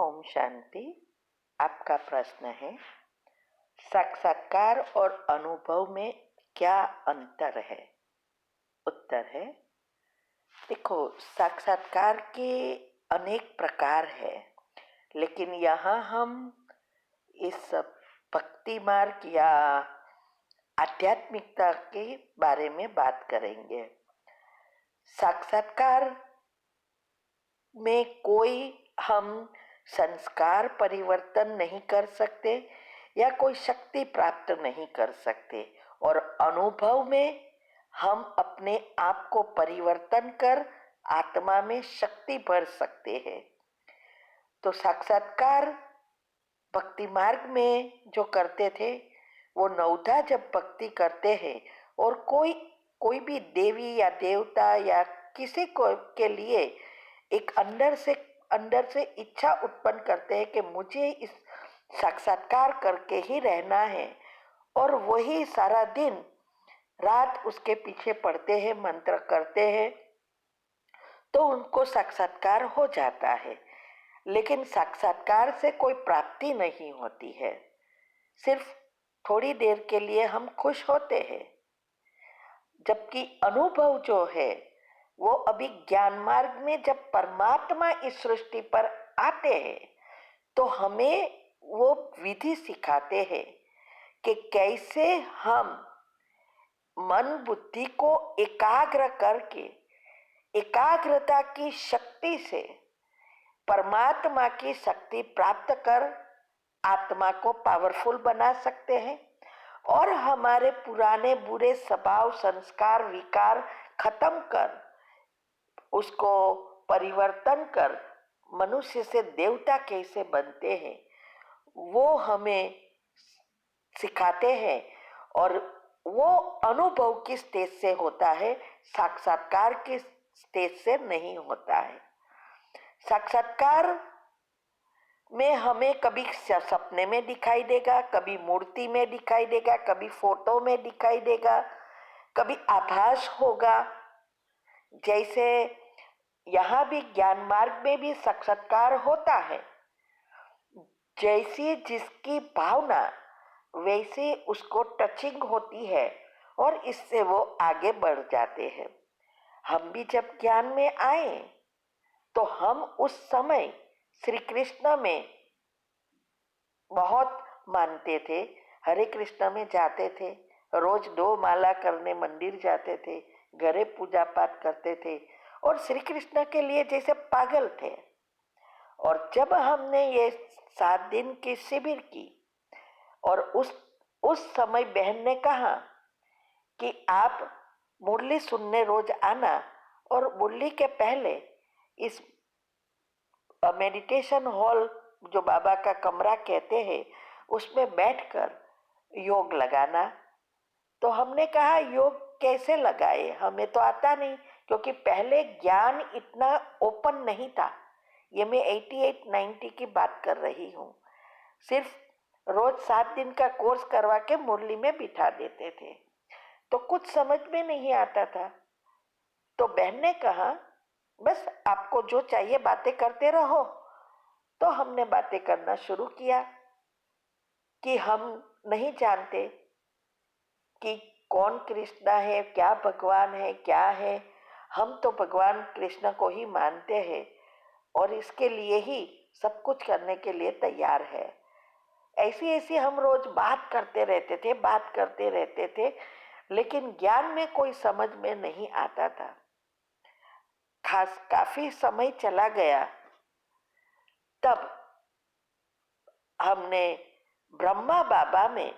ओम शांति। आपका प्रश्न है, साक्षात्कार और अनुभव में क्या अंतर है? उत्तर है, देखो, साक्षात्कार के अनेक प्रकार है, लेकिन यहाँ हम इस भक्ति मार्ग या आध्यात्मिकता के बारे में बात करेंगे। साक्षात्कार में कोई हम संस्कार परिवर्तन नहीं कर सकते या कोई शक्ति प्राप्त नहीं कर सकते, और अनुभव में हम अपने आप को परिवर्तन कर आत्मा में शक्ति भर सकते हैं। तो साक्षात्कार भक्ति मार्ग में जो करते थे वो नवधा जब भक्ति करते हैं और कोई भी देवी या देवता या किसी को के लिए एक अंदर से इच्छा उत्पन्न करते हैं कि मुझे इस साक्षात्कार करके ही रहना है, और वही सारा दिन रात उसके पीछे पढ़ते हैं, मंत्र करते हैं, तो उनको साक्षात्कार हो जाता है। लेकिन साक्षात्कार से कोई प्राप्ति नहीं होती है, सिर्फ थोड़ी देर के लिए हम खुश होते हैं। जबकि अनुभव जो है वो अभी ज्ञान मार्ग में जब परमात्मा इस सृष्टि पर आते हैं तो हमें वो विधि सिखाते हैं कि कैसे हम मन बुद्धि को एकाग्र करके एकाग्रता की शक्ति से परमात्मा की शक्ति प्राप्त कर आत्मा को पावरफुल बना सकते हैं और हमारे पुराने बुरे स्वभाव संस्कार विकार खत्म कर उसको परिवर्तन कर मनुष्य से देवता कैसे बनते हैं वो हमें सिखाते हैं। और वो अनुभव की स्टेज से होता है, साक्षात्कार की स्टेज से नहीं होता है। साक्षात्कार में हमें कभी सपने में दिखाई देगा, कभी मूर्ति में दिखाई देगा, कभी फोटो में दिखाई देगा, कभी आभास होगा। जैसे यहाँ भी ज्ञान मार्ग में भी साक्षात्कार होता है, जैसी जिसकी भावना वैसे उसको टचिंग होती है और इससे वो आगे बढ़ जाते हैं। हम भी जब ज्ञान में आए तो हम उस समय श्री कृष्ण में बहुत मानते थे, हरे कृष्ण में जाते थे, रोज 2 माला करने मंदिर जाते थे, घरे पूजा पाठ करते थे और श्री कृष्ण के लिए जैसे पागल थे। और जब हमने ये 7 दिन की शिविर की और उस समय बहन ने कहा कि आप मुरली सुनने रोज आना और मुरली के पहले इस मेडिटेशन हॉल जो बाबा का कमरा कहते हैं उसमें बैठकर योग लगाना। तो हमने कहा योग कैसे लगाए, हमें तो आता नहीं, क्योंकि पहले ज्ञान इतना ओपन नहीं था। ये मैं 88-90 की बात कर रही हूँ। सिर्फ रोज 7 दिन का कोर्स करवा के मुरली में बिठा देते थे, तो कुछ समझ में नहीं आता था। तो बहन ने कहा बस आपको जो चाहिए बातें करते रहो। तो हमने बातें करना शुरू किया कि हम नहीं जानते कि कौन कृष्ण है, क्या भगवान है, क्या है। हम तो भगवान कृष्ण को ही मानते हैं और इसके लिए ही सब कुछ करने के लिए तैयार है। ऐसी हम रोज बात करते रहते थे, लेकिन ज्ञान में कोई समझ में नहीं आता था। काफी समय चला गया, तब हमने ब्रह्मा बाबा में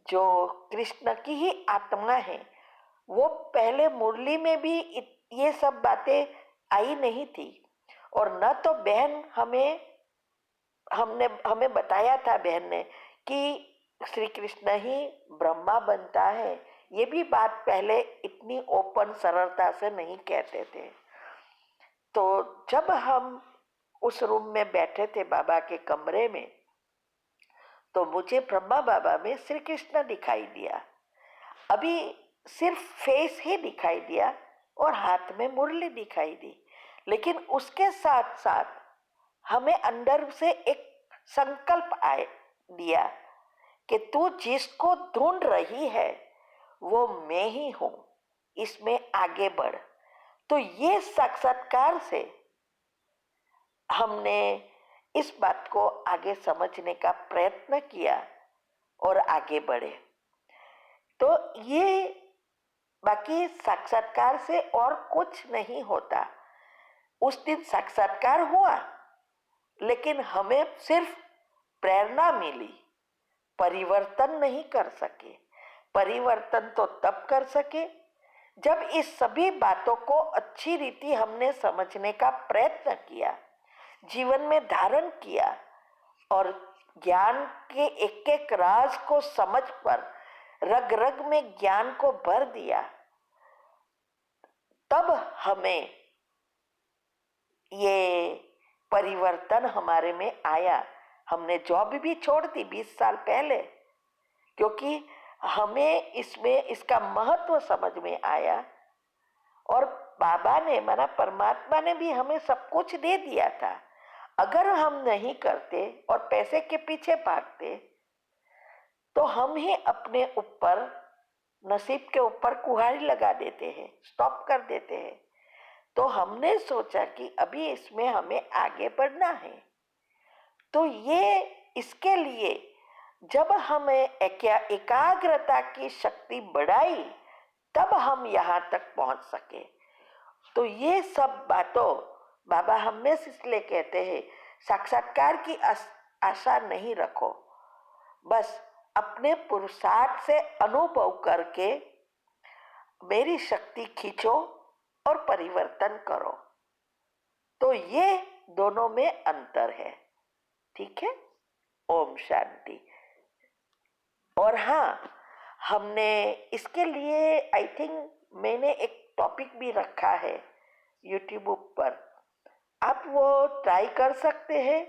जो कृष्ण की ही आत्मा है, वो पहले मुरली में भी ये सब बातें आई नहीं थी, और न तो बहन हमें बताया था बहन ने कि श्री कृष्ण ही ब्रह्मा बनता है। ये भी बात पहले इतनी ओपन सरलता से नहीं कहते थे। तो जब हम उस रूम में बैठे थे बाबा के कमरे में, तो मुझे ब्रह्मा बाबा में श्री कृष्ण दिखाई दिया। अभी सिर्फ फेस ही दिखाई दिया और हाथ में मुरली दिखाई दी, लेकिन उसके साथ साथ हमें अंदर से एक संकल्प आए दिया कि तू जिसको ढूंढ रही है वो मैं ही हूं, इसमें आगे बढ़। तो ये साक्षात्कार से हमने इस बात को आगे समझने का प्रयत्न किया और आगे बढ़े। तो ये बाकी साक्षात्कार से और कुछ नहीं होता। उस दिन साक्षात्कार हुआ, लेकिन हमें सिर्फ प्रेरणा मिली, परिवर्तन नहीं कर सके। परिवर्तन तो तब कर सके जब इस सभी बातों को अच्छी रीति हमने समझने का प्रयत्न किया, जीवन में धारण किया और ज्ञान के एक एक राज को समझ कर रग रग में ज्ञान को भर दिया। तब हमें ये परिवर्तन हमारे में आया। हमने जॉब भी छोड़ दी 20 साल पहले, क्योंकि हमें इसमें इसका महत्व समझ में आया। और बाबा ने, माना परमात्मा ने भी हमें सब कुछ दे दिया था। अगर हम नहीं करते और पैसे के पीछे भागते तो हम ही अपने ऊपर, नसीब के ऊपर कुल्हाड़ी लगा देते हैं, स्टॉप कर देते हैं। तो हमने सोचा कि अभी इसमें हमें आगे बढ़ना है। तो ये इसके लिए जब हमें एकाग्रता की शक्ति बढ़ाई, तब हम यहाँ तक पहुंच सके। तो ये सब बातों बाबा हमेशा इसलिए कहते हैं, साक्षात्कार की आशा नहीं रखो, बस अपने पुरुषार्थ से अनुभव करके मेरी शक्ति खींचो और परिवर्तन करो। तो ये दोनों में अंतर है। ठीक है, ओम शांति। और हाँ, हमने इसके लिए आई थिंक मैंने एक टॉपिक भी रखा है यूट्यूब पर, आप वो ट्राई कर सकते हैं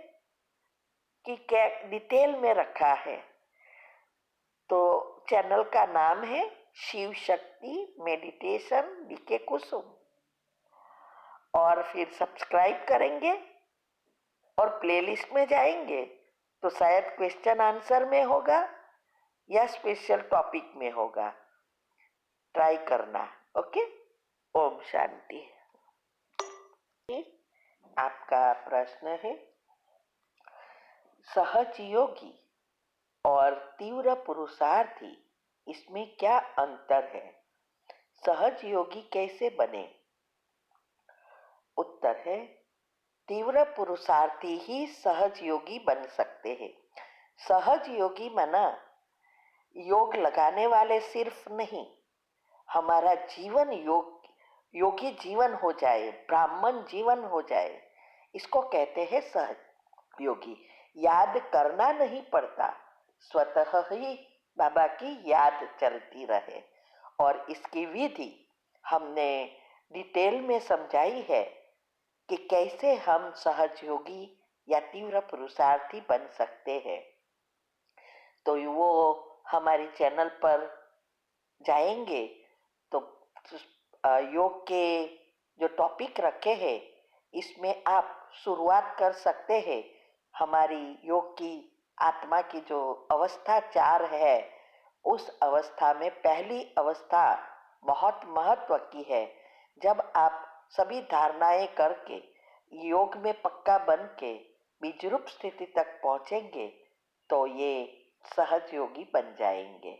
कि क्या डिटेल में रखा है। तो चैनल का नाम है शिव शक्ति मेडिटेशन बीके कुसुम, और फिर सब्सक्राइब करेंगे और प्लेलिस्ट में जाएंगे तो शायद क्वेश्चन आंसर में होगा या स्पेशल टॉपिक में होगा। ट्राई करना। ओके, ओम शांति। आपका प्रश्न है, सहज योगी और तीव्र पुरुषार्थी, इसमें क्या अंतर है? सहज योगी कैसे बने? उत्तर है, तीव्र पुरुषार्थी ही सहज योगी बन सकते हैं। सहज योगी माना योग लगाने वाले सिर्फ नहीं, हमारा जीवन योगी जीवन हो जाए, ब्राह्मण जीवन हो जाए, इसको कहते हैं सहज योगी। याद करना नहीं पड़ता, स्वतः ही बाबा की याद चलती रहे। और इसकी विधि हमने डिटेल में समझाई है कि कैसे हम सहज योगी या तीव्र पुरुषार्थी बन सकते हैं। तो वो हमारी चैनल पर जाएंगे तो योग के जो टॉपिक रखे हैं, इसमें आप शुरुआत कर सकते हैं। हमारी योग की आत्मा की जो अवस्था 4 है, उस अवस्था में पहली अवस्था बहुत महत्व की है। जब आप सभी धारणाएं करके योग में पक्का बन के बीजरूप स्थिति तक पहुंचेंगे तो ये सहज योगी बन जाएंगे।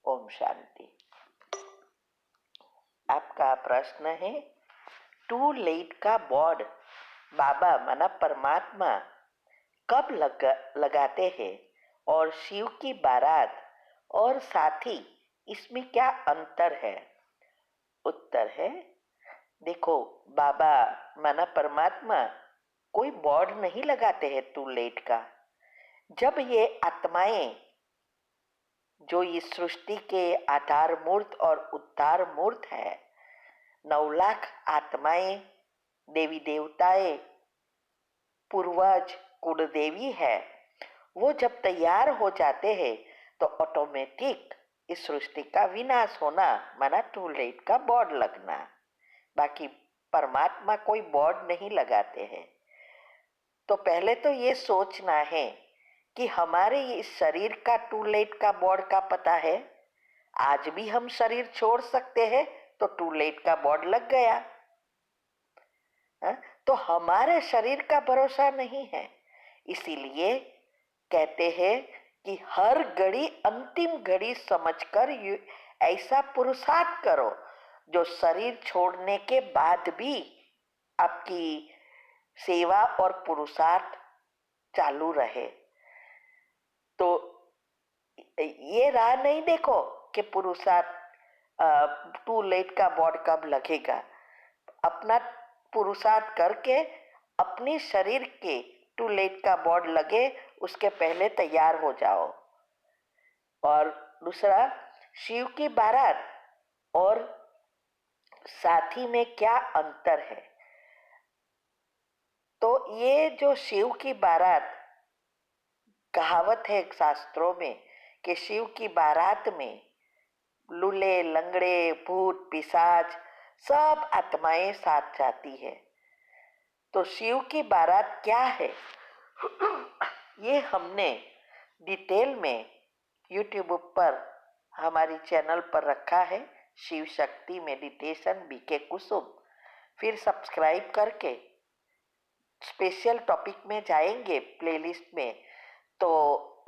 ओम शांति। आपका प्रश्न है, टू लेट का बोर्ड बाबा माना परमात्मा कब लगाते हैं और शिव की बारात और साथी, इसमें क्या अंतर है? उत्तर है, देखो, बाबा माना परमात्मा कोई बोर्ड नहीं लगाते हैं टू लेट का। जब ये आत्माएं जो इस सृष्टि के आधार मूर्त और उद्धार मूर्त है, 9 लाख आत्माएं, देवी देवताएं, पूर्वज कुलदेवी है, वो जब तैयार हो जाते हैं तो ऑटोमेटिक इस सृष्टि का विनाश होना माना टू लेट का बोर्ड लगना। बाकी परमात्मा कोई बोर्ड नहीं लगाते हैं। तो पहले तो ये सोचना है कि हमारे इस शरीर का टू लेट का बोर्ड का पता है। आज भी हम शरीर छोड़ सकते हैं तो टू लेट का बोर्ड लग गया। तो हमारे शरीर का भरोसा नहीं है, इसीलिए कहते हैं कि हर घड़ी अंतिम घड़ी समझकर ऐसा पुरुषार्थ करो जो शरीर छोड़ने के बाद भी आपकी सेवा और पुरुषार्थ चालू रहे। तो ये राह नहीं देखो कि पुरुषार्थ टू लेट का बोर्ड कब लगेगा। अपना पुरुषार्थ करके अपनी शरीर के टू लेट का बोर्ड लगे उसके पहले तैयार हो जाओ। और दूसरा, शिव की बारात और साथी में क्या अंतर है? तो ये जो शिव की बारात, कहावत है शास्त्रों में कि शिव की बारात में लूले लंगड़े भूत पिशाच सब आत्माएं साथ जाती है। तो शिव की बारात क्या है ये हमने डिटेल में YouTube पर हमारी चैनल पर रखा है, शिव शक्ति मेडिटेशन बीके कुसुम। फिर सब्सक्राइब करके स्पेशल टॉपिक में जाएंगे प्लेलिस्ट में, तो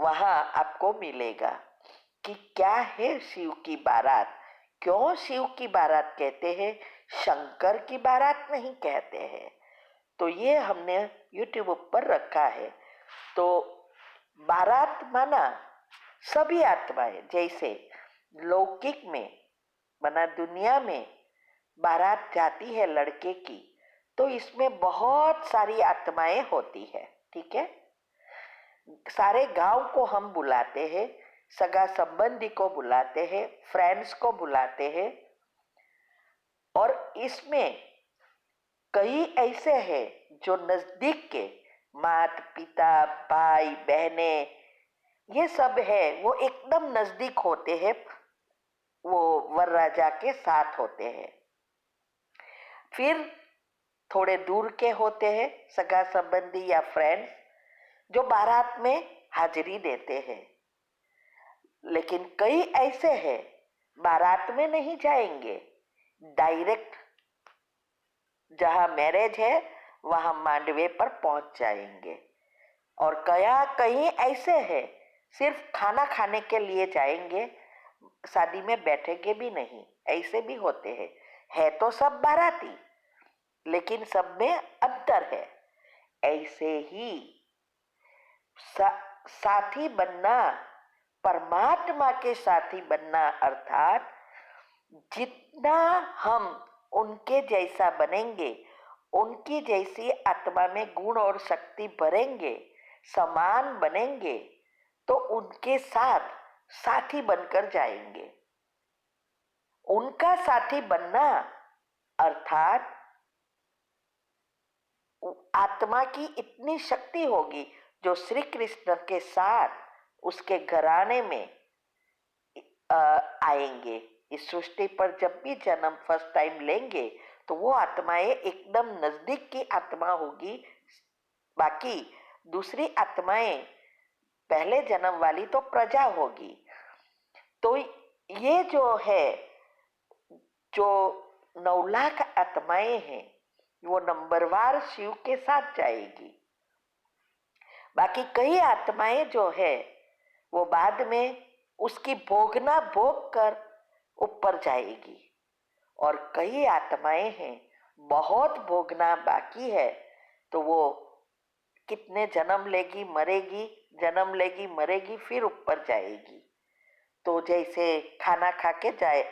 वहाँ आपको मिलेगा कि क्या है शिव की बारात, क्यों शिव की बारात कहते हैं, शंकर की बारात नहीं कहते हैं। तो ये हमने YouTube पर रखा है। तो बारात माना सभी आत्माएं, जैसे लौकिक में माना दुनिया में बारात जाती है लड़के की, तो इसमें बहुत सारी आत्माएं होती है। ठीक है, सारे गांव को हम बुलाते हैं, सगा संबंधी को बुलाते हैं, फ्रेंड्स को बुलाते हैं। और इसमें कई ऐसे हैं जो नजदीक के माता पिता भाई बहने ये सब है, वो एकदम नजदीक होते हैं, वो वर राजा के साथ होते हैं। फिर थोड़े दूर के होते हैं सगा संबंधी या फ्रेंड्स जो बारात में हाजिरी देते हैं। लेकिन कई ऐसे हैं बारात में नहीं जाएंगे, डायरेक्ट जहां मैरिज है वहां मांडवे पर पहुंच जाएंगे। और कई ऐसे हैं सिर्फ खाना खाने के लिए जाएंगे, शादी में बैठेंगे भी नहीं, ऐसे भी होते हैं। है तो सब बाराती, लेकिन सब में अंतर है। ऐसे ही साथी बनना, परमात्मा के साथी बनना, अर्थात जितना हम उनके जैसा बनेंगे, उनकी जैसी आत्मा में गुण और शक्ति भरेंगे, समान बनेंगे, तो उनके साथ साथी बनकर जाएंगे। उनका साथी बनना अर्थात आत्मा की इतनी शक्ति होगी जो श्री कृष्ण के साथ उसके घराने में आएंगे। इस सृष्टि पर जब भी जन्म फर्स्ट टाइम लेंगे तो वो आत्माएं एकदम नजदीक की आत्मा होगी। बाकी दूसरी आत्माएं पहले जन्म वाली तो प्रजा होगी। तो ये जो है, जो 9 लाख आत्माएं हैं, वो नंबरवार शिव के साथ जाएगी। बाकी कई आत्माएं जो है वो बाद में उसकी भोगना भोग कर ऊपर जाएगी। और कई आत्माएं हैं बहुत भोगना बाकी है, तो वो कितने जन्म लेगी मरेगी, जन्म लेगी मरेगी, फिर ऊपर जाएगी। तो जैसे खाना खा के जाए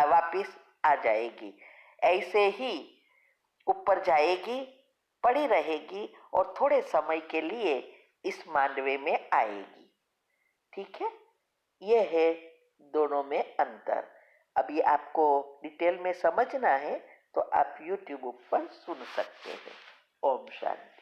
वापिस आ जाएगी, ऐसे ही ऊपर जाएगी, पड़ी रहेगी और थोड़े समय के लिए इस मांडवे में आएगी। ठीक है, ये है दोनों में अंतर। अभी आपको डिटेल में समझना है तो आप YouTube पर सुन सकते हैं। ओम शांति।